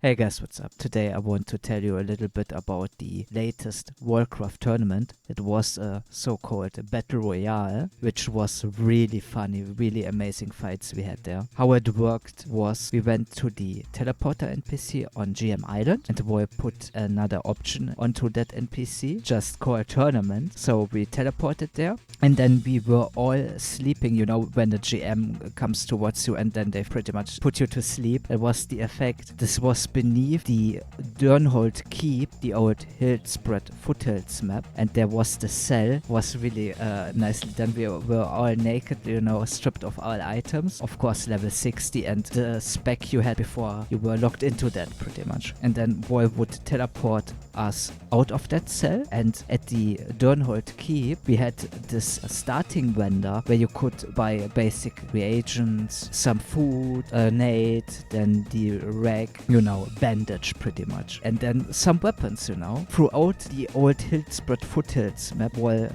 Hey guys, what's up? Today I want to tell you a little bit about the latest Wallcraft tournament. It was a so-called Battle Royale, which was really funny, really amazing fights we had there. How it worked was we went to the teleporter NPC on GM Island and we put another option onto that NPC, just called tournament. So we teleported there and then we were all sleeping, you know, when the GM comes towards you and then they pretty much put you to sleep. It was the effect. This was beneath the Durnhold Keep, the old Hillspread Foothills map, and there was the cell. Was really nicely done. We were all naked, you know, stripped of all items. Of course, level 60 and the spec you had before you were locked into that pretty much. And then Wall would teleport us out of that cell, and at the Durnhold Keep we had this starting vendor where you could buy basic reagents, some food, a nade, then the rag, you know, bandage pretty much, and then some weapons, you know. Throughout the old Hillspread Foothills map, well,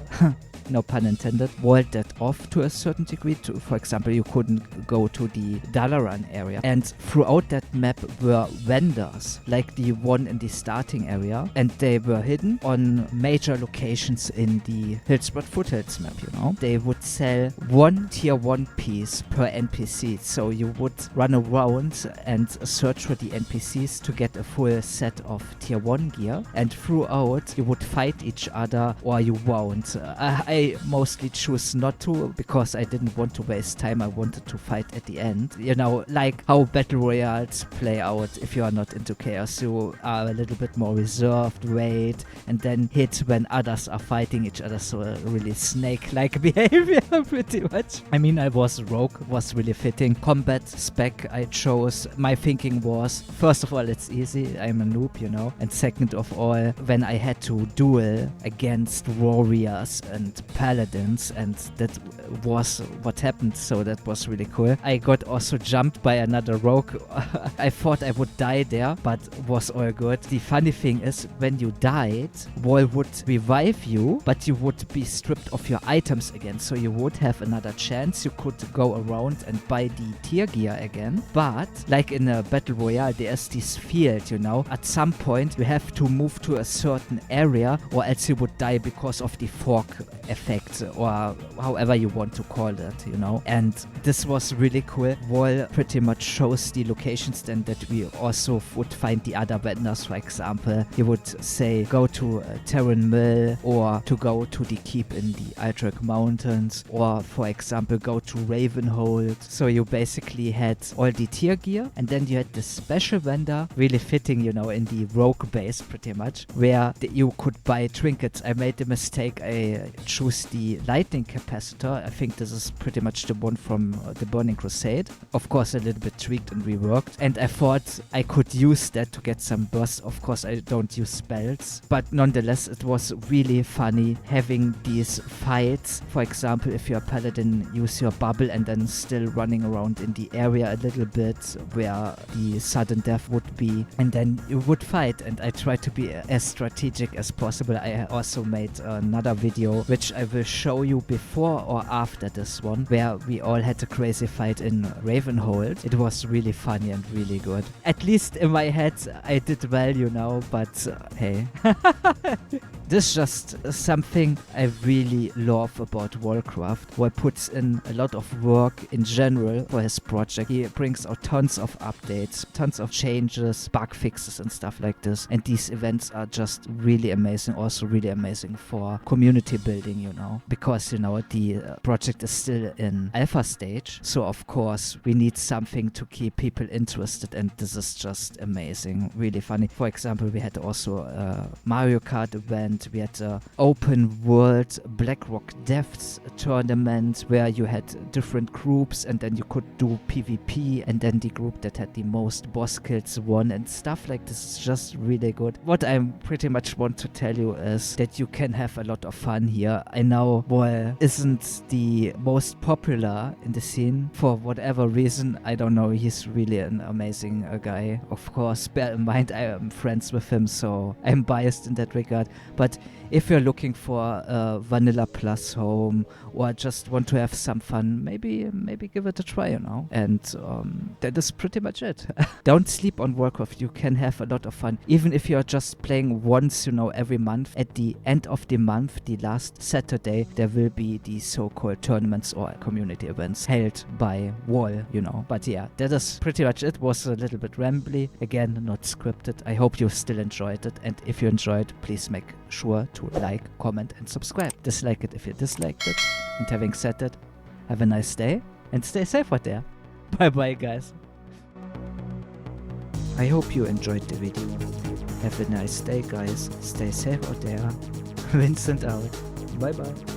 no pun intended, walled that off to a certain degree. For example, you couldn't go to the Dalaran area. And throughout that map were vendors, like the one in the starting area, and they were hidden on major locations in the Hillspread Foothills map, you know. They would sell one tier 1 piece per NPC, so you would run around and search for the NPCs to get a full set of tier 1 gear, and throughout you would fight each other or you won't. I mostly choose not to because I didn't want to waste time. I wanted to fight at the end. You know, like how Battle Royales play out. If you are not into chaos, you are a little bit more reserved, wait, and then hit when others are fighting each other. So a really snake-like behavior pretty much. I mean, I was rogue, was really fitting. Combat spec I chose. My thinking was, first of all, it's easy. I'm a noob, you know. And second of all, when I had to duel against warriors and paladins, and that was what happened, so that was really cool. I got also jumped by another rogue. I thought I would die there, but was all good. The funny thing is, when you died, Wall would revive you, but you would be stripped of your items again, so you would have another chance. You could go around and buy the tier gear again, but like in a Battle Royale, there's this field, you know. At some point, you have to move to a certain area or else you would die because of the fork effect, or however you want to call it, you know. And this was really cool. Wall pretty much shows the locations then that we also would find the other vendors. For example, he would say go to Terran Mill, or to go to the keep in the Aldrich Mountains, or for example go to Ravenhold. So you basically had all the tier gear, and then you had the special vendor, really fitting, you know, in the rogue base pretty much, where you could buy trinkets. I made the mistake, I choose the lightning capacitor. I think this is pretty much the one from the Burning Crusade. Of course, a little bit tweaked and reworked, and I thought I could use that to get some burst. Of course, I don't use spells, but nonetheless, it was really funny having these fights. For example, if you're a paladin, use your bubble and then still running around in the area a little bit where the sudden death would be, and then you would fight. And I tried to be as strategic as possible. I also made another video which I will show you before or after this one, where we all had a crazy fight in Ravenhold. It was really funny and really good. At least in my head I did well, you know, but hey. This is just something I really love about Wallcraft. Wall puts in a lot of work in general for his project. He brings out tons of updates, tons of changes, bug fixes and stuff like this. And these events are just really amazing. Also really amazing for community building, you know. Because, you know, the project is still in alpha stage. So of course we need something to keep people interested, and this is just amazing. Really funny. For example, we had also a Mario Kart event. We had an open world Blackrock Depths tournament where you had different groups and then you could do PvP, and then the group that had the most boss kills won, and stuff like this is just really good. What I pretty much want to tell you is that you can have a lot of fun here. I know WoW isn't the most popular in the scene for whatever reason. I don't know. He's really an amazing guy. Of course, bear in mind I am friends with him, so I'm biased in that regard. But if you're looking for a Vanilla Plus home or just want to have some fun, maybe give it a try, you know. And that is pretty much it. Don't sleep on Warcraft. You can have a lot of fun, even if you're just playing once, you know, every month. At the end of the month, the last Saturday, there will be the so-called tournaments or community events held by Wall, you know. But yeah, that is pretty much it. Was a little bit rambly, again, not scripted. I hope you still enjoyed it, and if you enjoyed, please make sure to like, comment and subscribe. Dislike it if you disliked it. And having said that, have a nice day and stay safe out there. Bye bye, guys. I hope you enjoyed the video. Have a nice day, guys. Stay safe out there. Vincent out. Bye bye.